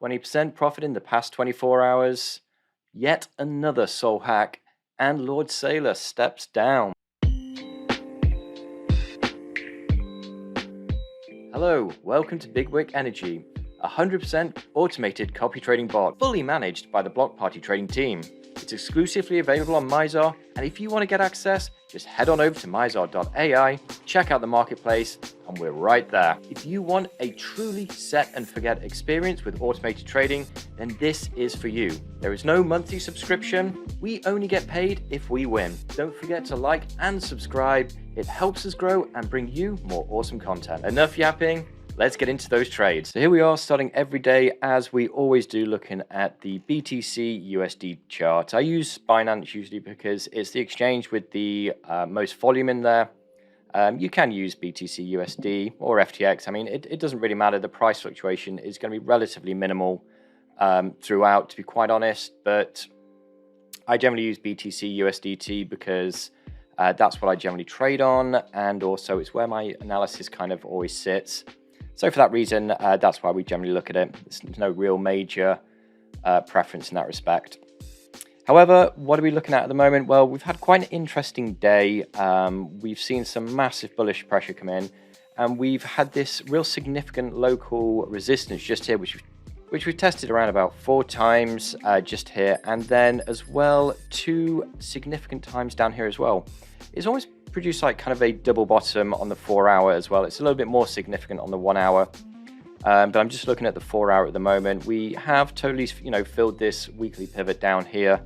20% profit in the past 24 hours. Yet another soul hack, and Lord Saylor steps down. Hello, welcome to Big Wick Energy, a 100% automated copy trading bot fully managed by the Block Party trading team. It's exclusively available on Mizar, and if you want to get access, just head on over to Mizar.ai, check out the marketplace, and we're right there. If you want a truly set and forget experience with automated trading, then this is for you. There is no monthly subscription. We only get paid if we win. Don't forget to like and subscribe. It helps us grow and bring you more awesome content. Enough yapping. Let's get into those trades. So here we are, starting every day as we always do, looking at the BTC USD chart. I use Binance usually because it's the exchange with the most volume in there. You can use BTC USD or FTX. I mean, it doesn't really matter. The price fluctuation is going to be relatively minimal throughout, to be quite honest. But I generally use BTC USDT because that's what I generally trade on. And also it's where my analysis kind of always sits. So for that reason, that's why we generally look at it. There's no real major preference in that respect. However, what are we looking at the moment? Well, we've had quite an interesting day. We've seen some massive bullish pressure come in, and we've had this real significant local resistance just here, which we've tested around about 4 times just here, and then as well 2 significant times down here as well. It's almost produced like kind of a double bottom on the 4 hour as well. It's a little bit more significant on the 1 hour, but I'm just looking at the 4 hour at the moment. We have totally, filled this weekly pivot down here,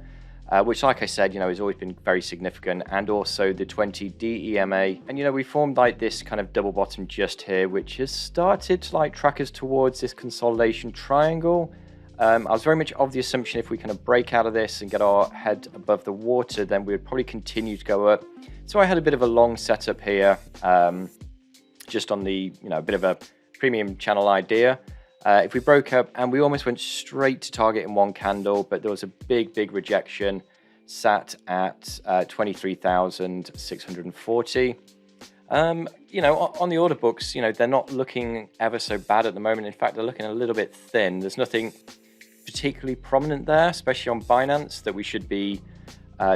which, like I said, has always been very significant, and also the 20 DEMA. And we formed like this kind of double bottom just here, which has started to like track us towards this consolidation triangle. I was very much of the assumption if we kind of break out of this and get our head above the water, then we would probably continue to go up. So I had a bit of a long setup here, just on the, a bit of a premium channel idea. If we broke up, and we almost went straight to target in 1 candle, but there was a big rejection, sat at 23,640. On the order books, they're not looking ever so bad at the moment. In fact, they're looking a little bit thin. There's nothing particularly prominent there, especially on Binance, that we should be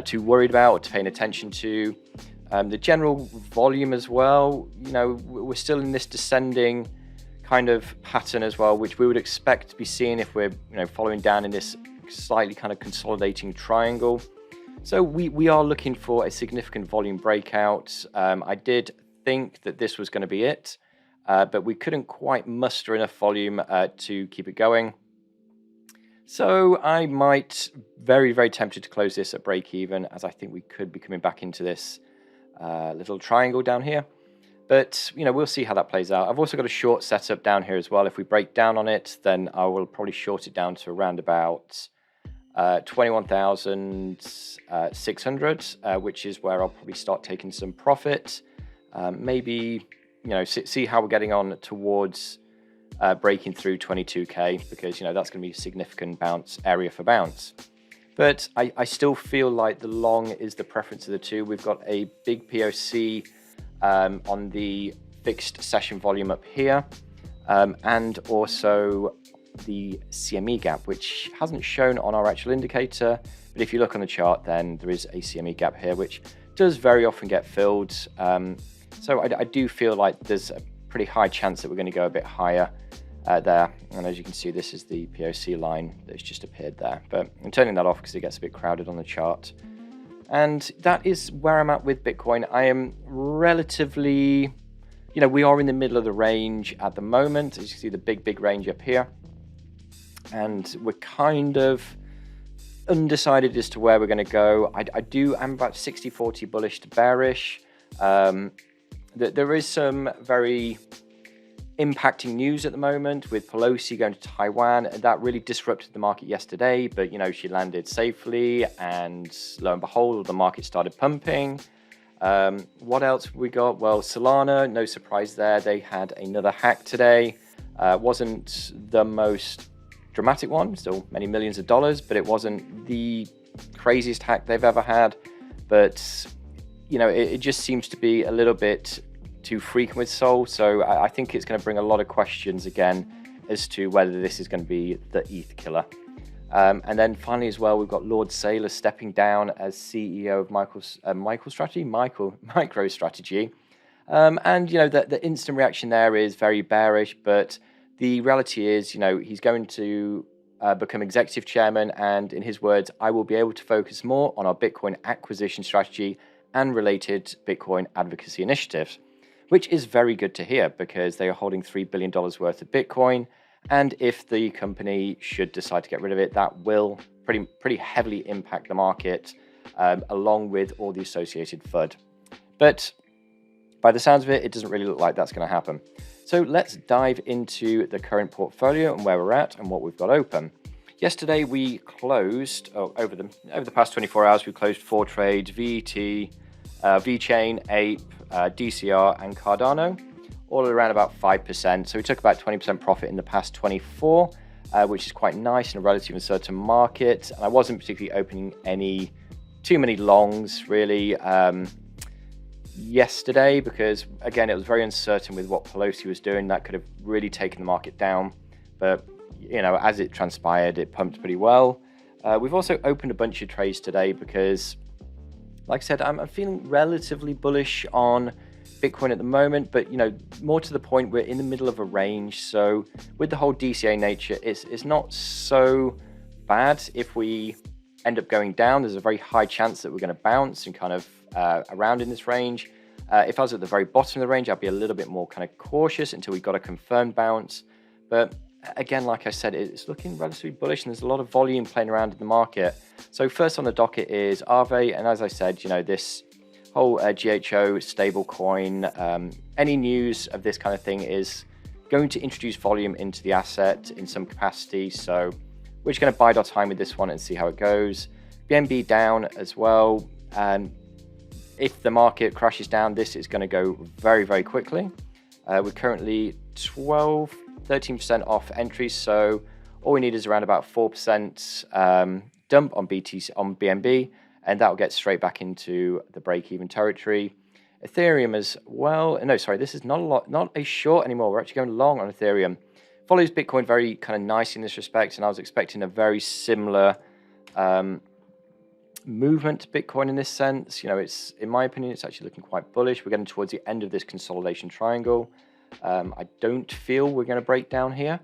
too worried about or paying attention to. The general volume as well, we're still in this descending kind of pattern as well, which we would expect to be seeing if we're following down in this slightly kind of consolidating triangle. So we are looking for a significant volume breakout. I did think that this was going to be it, but we couldn't quite muster enough volume to keep it going. So I might very tempted to close this at break even, as I think we could be coming back into this little triangle down here. But we'll see how that plays out. I've also got a short setup down here as well. If we break down on it, then I will probably short it down to around about 21,600, which is where I'll probably start taking some profit. Maybe see how we're getting on towards breaking through 22k, because that's going to be a significant bounce area for bounce. But I still feel like the long is the preference of the two. We've got a big POC on the fixed session volume up here, and also the CME gap, which hasn't shown on our actual indicator, but if you look on the chart, then there is a CME gap here, which does very often get filled. So I do feel like there's a pretty high chance that we're going to go a bit higher there. And as you can see, this is the POC line that's just appeared there, but I'm turning that off because it gets a bit crowded on the chart. And that is where I'm at with Bitcoin. I am relatively, we are in the middle of the range at the moment. As you can see, the big range up here. And we're kind of undecided as to where we're going to go. I'm about 60-40 bullish to bearish. There is some very impacting news at the moment with Pelosi going to Taiwan, and that really disrupted the market yesterday, but she landed safely, and lo and behold, the market started pumping. What else we got? Well, Solana, no surprise there, they had another hack today. Wasn't the most dramatic one, still many millions of dollars, but it wasn't the craziest hack they've ever had. But it just seems to be a little bit too frequent with Sol, so I think it's going to bring a lot of questions again as to whether this is going to be the ETH killer. And then finally as well, we've got Lord Saylor stepping down as CEO of MicroStrategy. And, you know, the instant reaction there is very bearish, but the reality is, you know, he's going to become executive chairman, and in his words, I will be able to focus more on our Bitcoin acquisition strategy and related Bitcoin advocacy initiatives, which is very good to hear because they are holding $3 billion worth of Bitcoin. And if the company should decide to get rid of it, that will pretty heavily impact the market, along with all the associated FUD. But by the sounds of it, it doesn't really look like that's going to happen. So let's dive into the current portfolio and where we're at and what we've got open. Yesterday we closed, over the past 24 hours, we closed 4 trades: VET, VeChain, Ape, DCR, and Cardano, all around about 5%. So we took about 20% profit in the past 24, which is quite nice in a relatively uncertain market. And I wasn't particularly opening too many longs really yesterday, because again, it was very uncertain with what Pelosi was doing. That could have really taken the market down, but you know, as it transpired, it pumped pretty well. We've also opened a bunch of trades today because, like I said, I'm feeling relatively bullish on Bitcoin at the moment, but you know, more to the point, we're in the middle of a range. So with the whole DCA nature, it's not so bad. If we end up going down, there's a very high chance that we're going to bounce and kind of around in this range. If I was at the very bottom of the range, I'd be a little bit more kind of cautious until we got a confirmed bounce. But again, like I said, it's looking relatively bullish, and there's a lot of volume playing around in the market. So first on the docket is Aave, and as I said, you know, this whole GHO stable coin, any news of this kind of thing is going to introduce volume into the asset in some capacity. So we're just going to bide our time with this one and see how it goes. BNB down as well. If the market crashes down, this is going to go very, very quickly. We're currently 13% off entries, so all we need is around about 4% dump on BNB, and that will get straight back into the break-even territory. Ethereum as well. No, sorry, this is not a short anymore. We're actually going long on Ethereum. Follows Bitcoin very kind of nice in this respect, and I was expecting a very similar movement to Bitcoin in this sense. You know, it's, in my opinion, it's actually looking quite bullish. We're getting towards the end of this consolidation triangle. I don't feel we're going to break down here,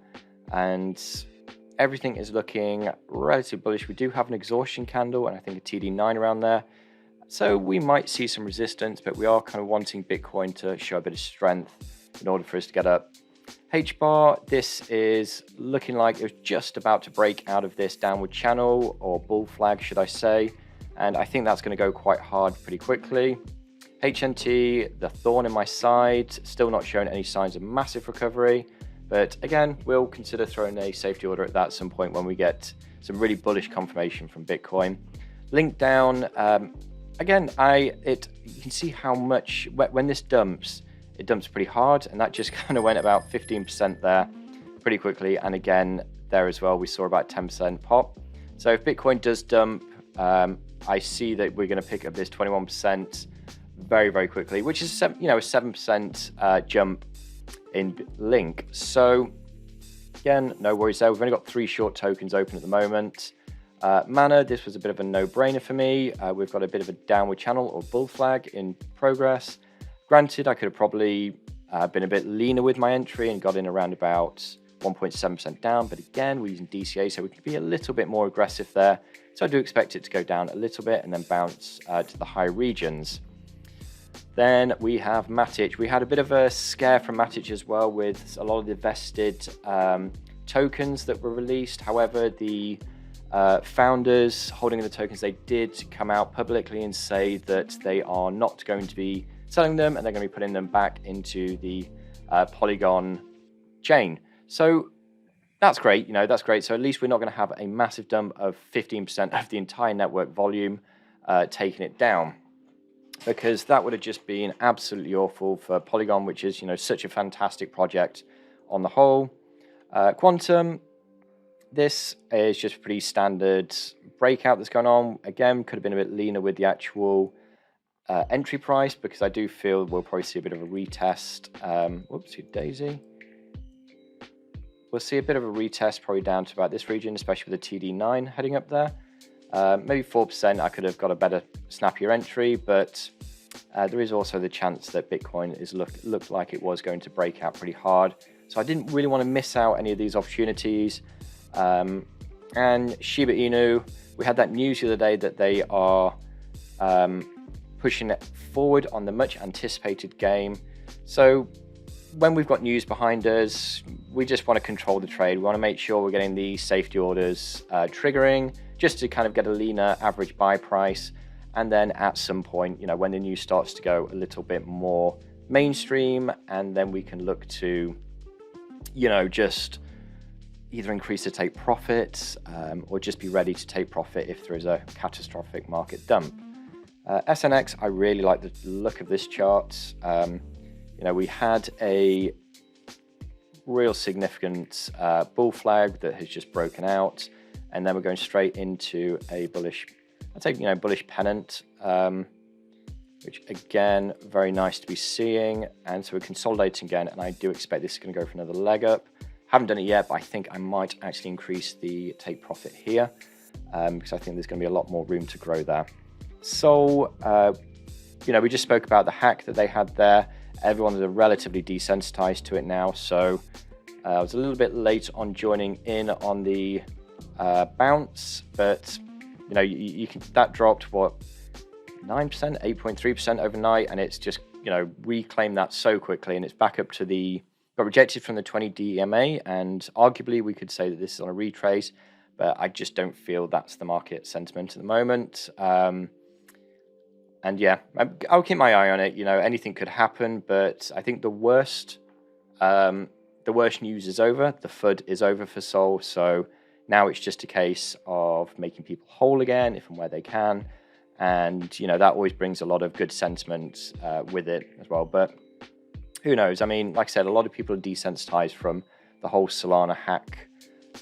and everything is looking relatively bullish. We do have an exhaustion candle and I think a TD9 around there, so we might see some resistance, but we are kind of wanting Bitcoin to show a bit of strength in order for us to get up. HBAR, this is looking like it was just about to break out of this downward channel, or bull flag should I say, and I think that's going to go quite hard pretty quickly. HNT, the thorn in my side, still not showing any signs of massive recovery, but again, we'll consider throwing a safety order at that at some point when we get some really bullish confirmation from Bitcoin. Link down, again, you can see how much, when this dumps, it dumps pretty hard, and that just kind of went about 15% there pretty quickly, and again, there as well, we saw about 10% pop. So if Bitcoin does dump, I see that we're going to pick up this 21% very, very quickly, which is, you know, a 7% jump in Link. So again, no worries there. We've only got 3 short tokens open at the moment. Mana, this was a bit of a no-brainer for me. We've got a bit of a downward channel or bull flag in progress. Granted, I could have probably been a bit leaner with my entry and got in around about 1.7% down, but again, we're using DCA, so we can be a little bit more aggressive there. So I do expect it to go down a little bit and then bounce to the high regions. Then we have Matic. We had a bit of a scare from Matic as well with a lot of the vested tokens that were released. However, the founders holding the tokens, they did come out publicly and say that they are not going to be selling them, and they're going to be putting them back into the Polygon chain. So that's great, you know, that's great. So at least we're not going to have a massive dump of 15% of the entire network volume taking it down, because that would have just been absolutely awful for Polygon, which is, you know, such a fantastic project on the whole. Quantum, this is just a pretty standard breakout that's going on. Again, could have been a bit leaner with the actual entry price, because I do feel we'll probably see a bit of a retest. Whoopsie daisy. we'll see a bit of a retest probably down to about this region, especially with the TD9 heading up there. Maybe 4%, I could have got a better, snappier entry, but there is also the chance that Bitcoin looked like it was going to break out pretty hard. So I didn't really want to miss out any of these opportunities. And Shiba Inu, we had that news the other day that they are pushing it forward on the much anticipated game. So when we've got news behind us, we just want to control the trade. We want to make sure we're getting the safety orders triggering, just to kind of get a leaner average buy price. And then at some point, when the news starts to go a little bit more mainstream, and then we can look to, just either increase the take profit or just be ready to take profit if there is a catastrophic market dump. SNX, I really like the look of this chart. We had a real significant bull flag that has just broken out, and then we're going straight into a bullish, I'd say, bullish pennant, which again, very nice to be seeing. And so we're consolidating again, and I do expect this is going to go for another leg up. Haven't done it yet, but I think I might actually increase the take profit here because I think there's going to be a lot more room to grow there. So, we just spoke about the hack that they had there. Everyone is relatively desensitized to it now. So I was a little bit late on joining in on the bounce, but you can, that dropped what, 9%, 8.3% overnight, and it's just reclaimed that so quickly, and it's back up to got rejected from the 20 DMA, and arguably we could say that this is on a retrace, but I just don't feel that's the market sentiment at the moment. And yeah, I'll keep my eye on it. Anything could happen, but I think the worst news is over. The FUD is over for Sol, so now it's just a case of making people whole again, if and where they can. And, that always brings a lot of good sentiment with it as well. But who knows? I mean, like I said, a lot of people are desensitized from the whole Solana hack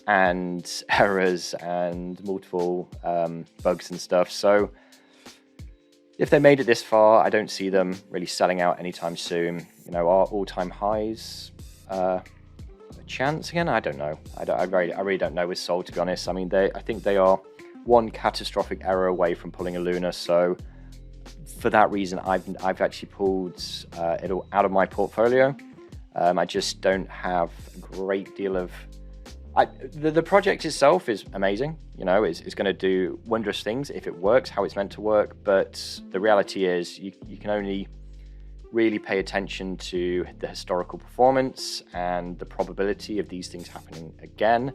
and errors and multiple bugs and stuff. So if they made it this far, I don't see them really selling out anytime soon. Our all-time highs, a chance again? I don't know. I really don't know with Sol, to be honest. I mean, I think they are one catastrophic error away from pulling a Luna. So for that reason, I've actually pulled it all out of my portfolio. I just don't have a great deal of. The project itself is amazing. It's going to do wondrous things if it works how it's meant to work. But the reality is, you can only really pay attention to the historical performance and the probability of these things happening again.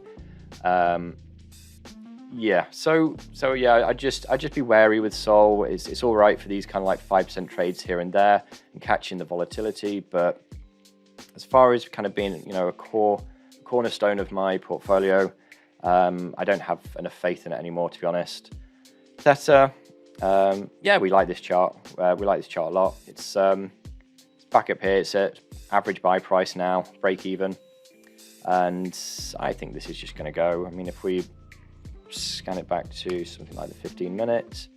Yeah, so yeah, I just be wary with Sol. It's all right for these kind of like 5% trades here and there and catching the volatility, but as far as kind of being a cornerstone of my portfolio, I don't have enough faith in it anymore, to be honest. Theta, yeah, we like this chart. We like this chart a lot. It's back up here. It's at average buy price now, break even, and I think this is just going to go. I mean, if we scan it back to something like the 15 minutes,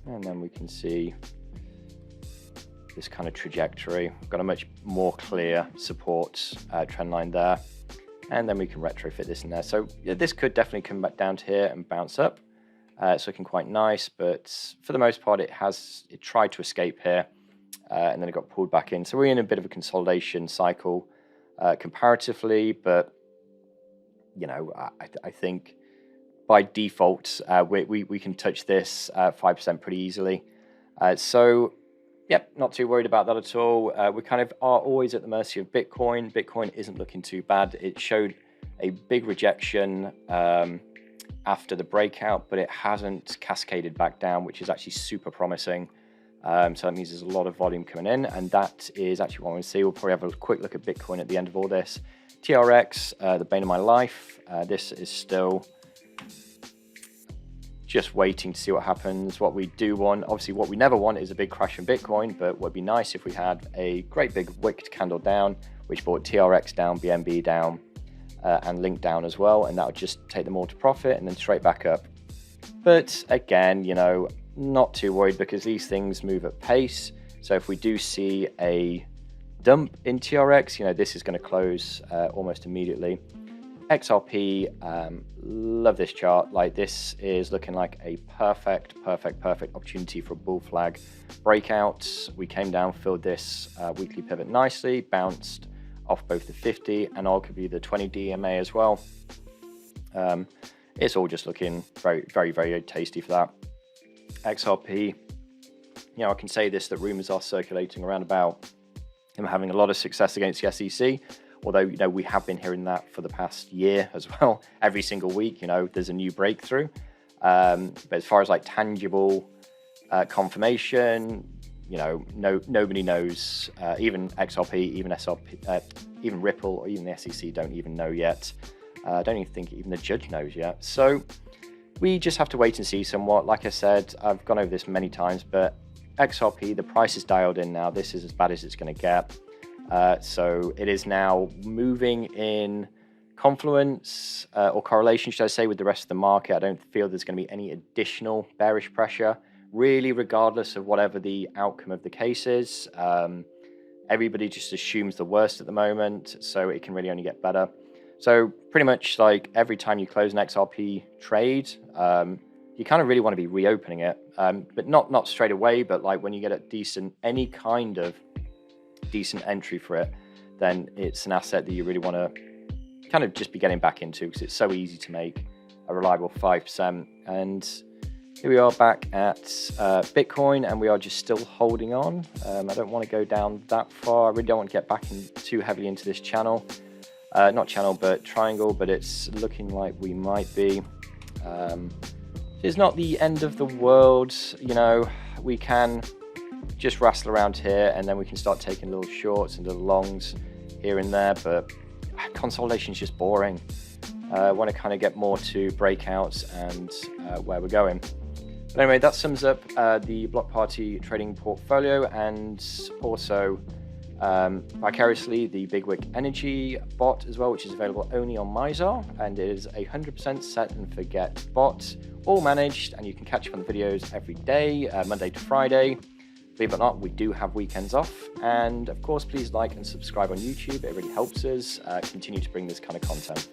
and then we can see this kind of trajectory. We've got a much more clear support trend line there, and then we can retrofit this in there. So yeah, this could definitely come back down to here and bounce up. It's looking quite nice, but for the most part, it tried to escape here, and then it got pulled back in. So we're in a bit of a consolidation cycle comparatively, but I think by default we can touch this 5% pretty easily. So yep, not too worried about that at all. We kind of are always at the mercy of Bitcoin. Bitcoin isn't looking too bad. It showed a big rejection after the breakout, but it hasn't cascaded back down, which is actually super promising. So that means there's a lot of volume coming in, and that is actually what we see. We'll probably have a quick look at Bitcoin at the end of all this. TRX, the bane of my life. This is still just waiting to see what happens. What we do want, obviously what we never want is a big crash in Bitcoin, but would be nice if we had a great big wicked candle down, which brought TRX down, BNB down, and Link down as well, and that would just take them all to profit and then straight back up. But again, not too worried because these things move at pace. So if we do see a dump in TRX, you know, this is going to close almost immediately. XRP, love this chart. Like, this is looking like a perfect opportunity for a bull flag breakout. We came down, filled this weekly pivot nicely, bounced off both the 50 and arguably the 20 DMA as well. It's all just looking very tasty for that. XRP, you know, I can say this, that rumors are circulating around about him having a lot of success against the SEC. Although, you know, we have been hearing that for the past year as well. Every single week, you know, there's a new breakthrough. But as far as like tangible confirmation, you know, nobody knows. Even XRP, even SRP, even Ripple, or even the SEC don't even know yet. I don't even think even the judge knows yet. So we just have to wait and see somewhat. Like I said, I've gone over this many times, but XRP, the price is dialed in now. This is as bad as it's going to get. So it is now moving in confluence or correlation, should I say, with the rest of the market. I don't feel there's going to be any additional bearish pressure, really, regardless of whatever the outcome of the case is. Everybody just assumes the worst at the moment, so it can really only get better. So pretty much like every time you close an XRP trade, you kind of really want to be reopening it, but not straight away, but like when you get a decent, any kind of decent entry for it, then it's an asset that you really want to kind of just be getting back into, because it's so easy to make a reliable 5%. And here we are back at Bitcoin, and we are just still holding on. I don't want to go down that far. I really don't want to get back in too heavily into this channel. Not channel, but triangle, but it's looking like we might be. It's not the end of the world, you know. We can just wrestle around here, and then we can start taking little shorts and little longs here and there, but consolidation is just boring. I want to kind of get more to breakouts and where we're going. But anyway, that sums up the block party trading portfolio, and also vicariously the BigWick Energy bot as well, which is available only on Mizar, and it is a 100% set and forget bot, all managed, and you can catch up on the videos every day, Monday to Friday. Believe it or not, we do have weekends off. And of course, please like and subscribe on YouTube. It really helps us continue to bring this kind of content.